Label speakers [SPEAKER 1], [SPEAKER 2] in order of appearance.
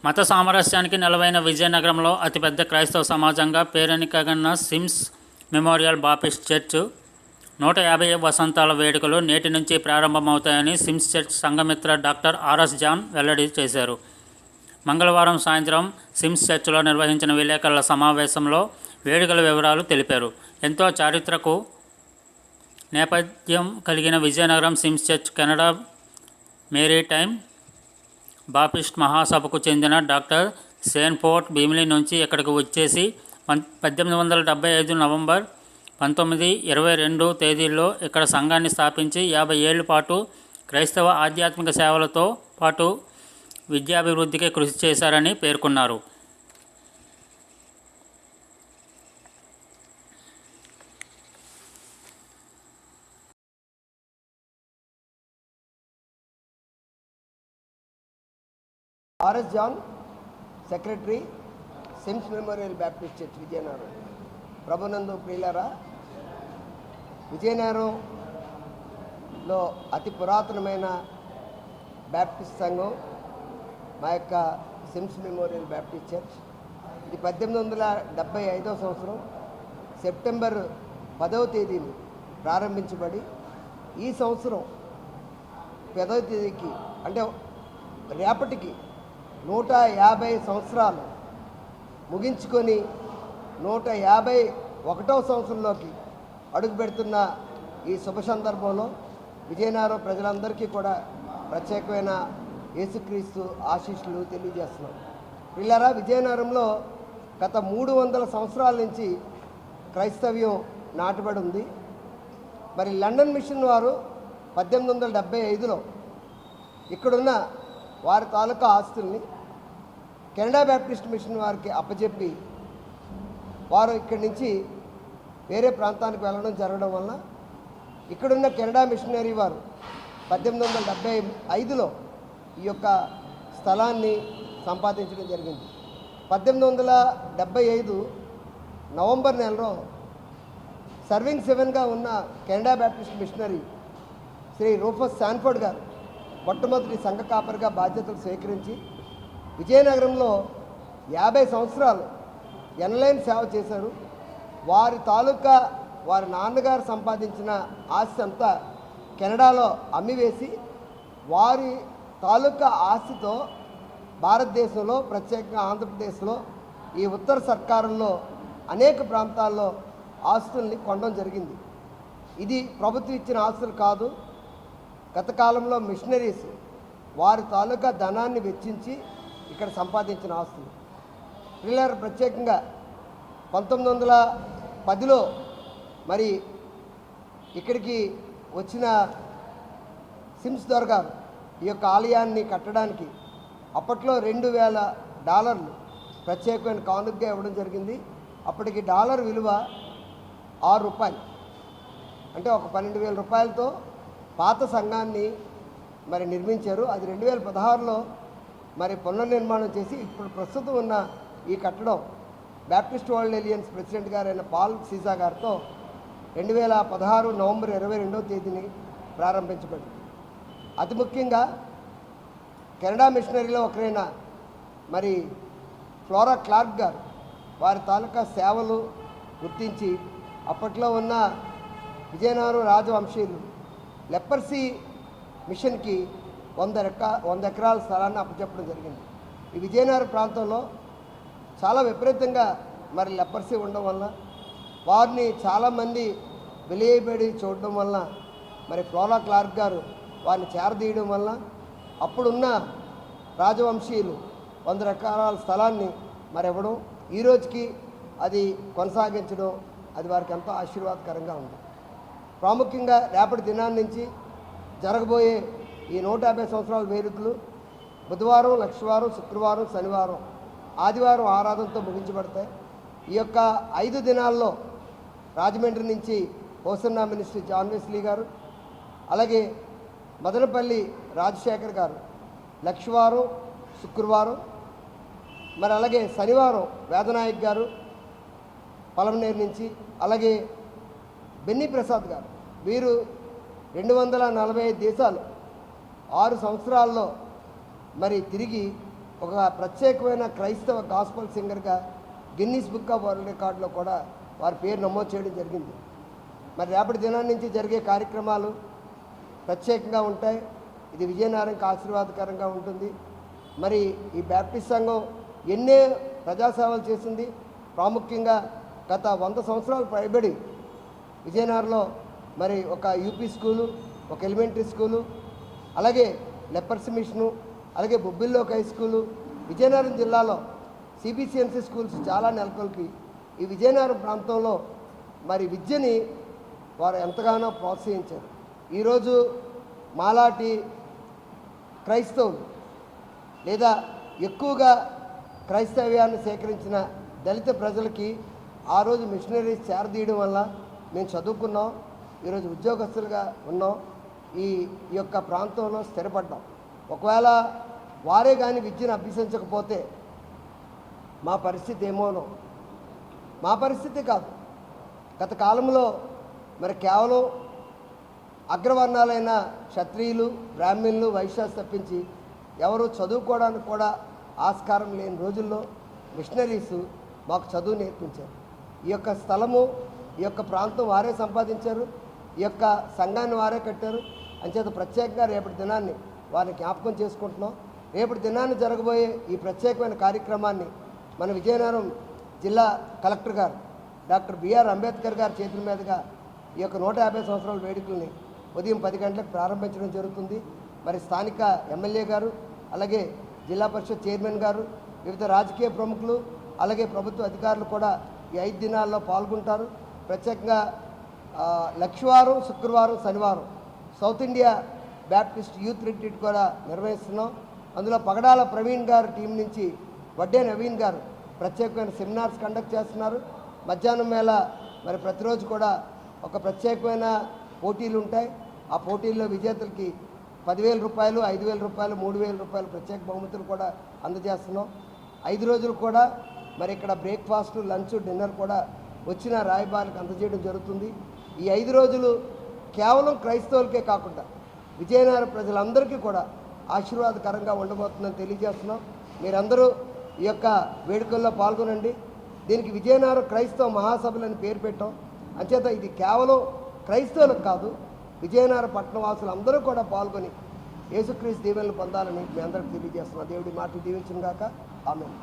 [SPEAKER 1] మత సామరస్యానికి నెలవైన విజయనగరంలో అతిపెద్ద క్రైస్తవ సమాజంగా పేరెనికగన్న సిమ్స్ మెమోరియల్ బాప్టిస్ట్ చర్చ్ 150 వసంతాల వేడుకలు నేటి నుంచి ప్రారంభమవుతాయని సిమ్స్ చర్చ్ సంఘమిత్ర డాక్టర్ ఆర్ఎస్ జాన్ వెల్లడి చేశారు. మంగళవారం సాయంత్రం సిమ్స్ చర్చ్లో నిర్వహించిన విలేకరుల సమావేశంలో వేడుకల వివరాలు తెలిపారు. ఎంతో చారిత్రకు నేపథ్యం కలిగిన Vizianagaram Sims church Canada maritime baptist మహాసభకు చెందిన డాక్టర్ సేన్ఫోర్ట్ భీమిలి నుంచి ఇక్కడికి వచ్చేసి 1875 నవంబర్ 19, 22 తేదీల్లో ఇక్కడ సంఘాన్ని స్థాపించి 50 ఏళ్ల పాటు క్రైస్తవ ఆధ్యాత్మిక సేవలతో పాటు విద్యాభివృద్ధికి కృషి చేశారని పేర్కొన్నారు.
[SPEAKER 2] RS John, secretary, Sims Memorial Baptist Church Vizianagaram. ప్రభునందు ప్రియులారా, విజయనగరంలో అతి పురాతనమైన బ్యాప్టిస్ట్ సంఘం మా యొక్క సిమ్స్ మెమోరియల్ బ్యాప్టిస్ట్ చర్చ్. ఇది 1875 సంవత్సరం సెప్టెంబర్ 10వ తేదీని ప్రారంభించబడి ఈ సంవత్సరం 10వ తేదీకి అంటే రేపటికి 150 సంవత్సరాలు ముగించుకొని 151వ సంవత్సరంలోకి అడుగు పెడుతున్న ఈ శుభ సందర్భంలో విజయనగరం ప్రజలందరికీ కూడా ప్రత్యేకమైన యేసుక్రీస్తు ఆశీస్సులు తెలియజేస్తున్నాం. పిల్లరా, విజయనగరంలో గత 300 సంవత్సరాల నుంచి క్రైస్తవ్యం నాటబడి ఉంది. మరి లండన్ మిషన్ వారు 1875లో ఇక్కడున్న వారి తాలూకా ఆస్తుల్ని కెనడా బ్యాప్టిస్ట్ మిషన్ వారికి అప్పచెప్పి వారు ఇక్కడి నుంచి వేరే ప్రాంతానికి వెళ్ళడం జరగడం వల్ల ఇక్కడున్న కెనడా మిషనరీ వారు 1875లో ఈ యొక్క స్థలాన్ని సంపాదించడం జరిగింది. 1875 నవంబర్ నెలలో సర్వింగ్ సెవెన్గా ఉన్న Canada Baptist missionary Shri Rufus Sanford గారు మొట్టమొదటి సంఘ కాపరిగా బాధ్యతలు స్వీకరించి విజయనగరంలో 50 సంవత్సరాలు ఎన్లైన్ సేవ చేశారు. వారి తాలూకా వారి నాన్నగారు సంపాదించిన ఆస్తి అంతా కెనడాలో అమ్మివేసి వారి తాలూకా ఆస్తితో భారతదేశంలో ప్రత్యేకంగా ఆంధ్రప్రదేశ్లో ఈ ఉత్తర సర్కారుల్లో అనేక ప్రాంతాల్లో ఆస్తుల్ని కొనడం జరిగింది. ఇది ప్రభుత్వం ఇచ్చిన ఆస్తులు కాదు. గత కాలంలో మిషనరీస్ వారి తాలూకా ధనాన్ని వెచ్చించి ఇక్కడ సంపాదించిన ఆస్తులు. పిల్లలు ప్రత్యేకంగా 1910లో మరి ఇక్కడికి వచ్చిన సిమ్స్ దొర గారు ఈ యొక్క ఆలయాన్ని కట్టడానికి అప్పట్లో $2000 ప్రత్యేకమైన కానుకగా ఇవ్వడం జరిగింది. అప్పటికి డాలర్ విలువ ₹6, అంటే ఒక 12,000 రూపాయలతో పాత సంఘాన్ని మరి నిర్మించారు. అది 2016లో మరి పునర్నిర్మాణం చేసి ఇప్పుడు ప్రస్తుతం ఉన్న ఈ కట్టడం బ్యాప్టిస్ట్ వరల్డ్ ఎలియన్స్ ప్రెసిడెంట్ గారైన పాల్ సీజా గారితో 2016 నవంబర్ 22వ తేదీని ప్రారంభించబడింది. అతి ముఖ్యంగా కెనడా మిషనరీలో ఒకరైన మరి ఫ్లోరా క్లార్క్ గారు వారి తాలూకా సేవలు గుర్తించి అప్పట్లో ఉన్న విజయనగరం రాజవంశీయులు లెపర్సీ మిషన్కి 100 ఎకరాల స్థలాన్ని అప్పచెప్పడం జరిగింది. ఈ విజయనగరం ప్రాంతంలో చాలా విపరీతంగా మరి లెపర్సీ ఉండడం వల్ల వారిని చాలామంది వెలియబడి చూడడం వల్ల మరి ఫ్లోరా క్లార్క్ గారు వారిని చేరదీయడం వల్ల అప్పుడున్న రాజవంశీయులు 100 ఎకరాల స్థలాన్ని మరి ఇవ్వడం, ఈరోజుకి అది కొనసాగించడం, అది వారికి ఎంతో ఆశీర్వాదకరంగా ఉంది. ప్రాముఖ్యంగా రేపటి దినాన్ని నుంచి జరగబోయే ఈ 150 సంవత్సరాల వేడుకలు బుధవారం, లక్షవారం, శుక్రవారం, శనివారం, ఆదివారం ఆరాధనతో ముగించబడతాయి. ఈ యొక్క 5 దినాల్లో రాజమండ్రి నుంచి హోసన్నా మినిస్ట్రీ జాన్ వెస్లీ గారు, అలాగే మదనపల్లి రాజశేఖర్ గారు లక్షవారం, శుక్రవారం, మరి అలాగే శనివారం వేదనాయక్ గారు పలమనేరు నుంచి, అలాగే బెన్నీ ప్రసాద్ గారు, వీరు 245 దేశాలు 6 సంవత్సరాల్లో మరి తిరిగి ఒక ప్రత్యేకమైన క్రైస్తవ గాస్పల్ సింగర్గా గిన్నీస్ బుక్ ఆఫ్ వరల్డ్ రికార్డులో కూడా వారి పేరు నమోదు చేయడం జరిగింది. మరి రేపటి దినం నుంచి జరిగే కార్యక్రమాలు ప్రత్యేకంగా ఉంటాయి. ఇది విజయనగరంకి ఆశీర్వాదకరంగా ఉంటుంది. మరి ఈ బ్యాప్టిస్ట్ సంఘం ఎన్నో ప్రజాసేవలు చేసింది. ప్రాముఖ్యంగా గత 100 సంవత్సరాలు పైబడి విజయనగరంలో మరి ఒక యూపీ స్కూలు, ఒక ఎలిమెంటరీ స్కూలు, అలాగే లెపర్స్ మిషను, అలాగే బొబ్బిల్లో ఒక హై స్కూలు, విజయనగరం జిల్లాలో సిబిసిఎన్సి స్కూల్స్ చాలా నెలకొల్పి ఈ విజయనగరం ప్రాంతంలో మరి విద్యని వారు ఎంతగానో ప్రోత్సహించారు. ఈరోజు మాలాటి క్రైస్తవులు లేదా ఎక్కువగా క్రైస్తవ్యాన్ని సేకరించిన దళిత ప్రజలకి ఆ రోజు మిషనరీస్ చేరదీయడం వల్ల మేము చదువుకున్నాం, ఈరోజు ఉద్యోగస్తులుగా ఉన్నాం, ఈ యొక్క ప్రాంతంలో స్థిరపడ్డాం. ఒకవేళ వారే కానీ విద్యను అభ్యసించకపోతే మా పరిస్థితి ఏమోనో. మా పరిస్థితి కాదు, గత కాలంలో మరి కేవలం అగ్రవర్ణాలైన క్షత్రియులు, బ్రాహ్మణులు, వైశ్యాస్ తప్పించి ఎవరు చదువుకోవడానికి కూడా ఆస్కారం లేని రోజుల్లో మిషనరీస్ మాకు చదువు నేర్పించారు. ఈ యొక్క స్థలము, ఈ యొక్క ప్రాంతం వారే సంపాదించారు, ఈ యొక్క సంఘాన్ని వారే కట్టారు. అంచేత ప్రత్యేకంగా రేపటి దినాన్ని వారిని జ్ఞాపకం చేసుకుంటున్నాం. రేపటి దినాన్ని జరగబోయే ఈ ప్రత్యేకమైన కార్యక్రమాన్ని మన విజయనగరం జిల్లా కలెక్టర్ గారు డాక్టర్ బిఆర్ అంబేద్కర్ గారి చేతుల మీదుగా ఈ యొక్క 150 సంవత్సరాల వేడుకల్ని ఉదయం 10 గంటలకు ప్రారంభించడం జరుగుతుంది. మరి స్థానిక ఎమ్మెల్యే గారు, అలాగే జిల్లా పరిషత్ చైర్మన్ గారు, వివిధ రాజకీయ ప్రముఖులు, అలాగే ప్రభుత్వ అధికారులు కూడా ఈ 5 దినాల్లో పాల్గొంటారు. ప్రత్యేకంగా లక్షవారం, శుక్రవారం, శనివారం south India Baptist youth retreat కూడా నిర్వహిస్తున్నాం. అందులో పగడాల ప్రవీణ్ గారు టీం నుంచి వడ్డే నవీన్ గారు ప్రత్యేకమైన సెమినార్స్ కండక్ట్ చేస్తున్నారు. మధ్యాహ్నం వేళ మరి ప్రతిరోజు కూడా ఒక ప్రత్యేకమైన పోటీలు ఉంటాయి. ఆ పోటీల్లో విజేతలకి 10,000 రూపాయలు, 5,000 రూపాయలు, 3,000 రూపాయలు ప్రత్యేక బహుమతులు కూడా అందజేస్తున్నాం. 5 రోజులు కూడా మరి ఇక్కడ బ్రేక్ఫాస్ట్, లంచ్, డిన్నర్ కూడా వచ్చిన రాయబారులకు అందజేయడం జరుగుతుంది. ఈ 5 రోజులు కేవలం క్రైస్తవులకే కాకుండా విజయనగరం ప్రజలందరికీ కూడా ఆశీర్వాదకరంగా ఉండబోతుందని తెలియజేస్తున్నాం. మీరందరూ ఈ యొక్క వేడుకల్లో పాల్గొనండి. దీనికి విజయనగరం క్రైస్తవ మహాసభలని పేరు పెట్టాం. అంచేత ఇది కేవలం క్రైస్తవులకు కాదు, విజయనగరం పట్టణ వాసులు అందరూ కూడా పాల్గొని యేసుక్రీస్తు దీవెనలు పొందాలని మీ అందరికీ తెలియజేస్తున్నాం. దేవుడి మాట దీవించును గాక. ఆమేన్.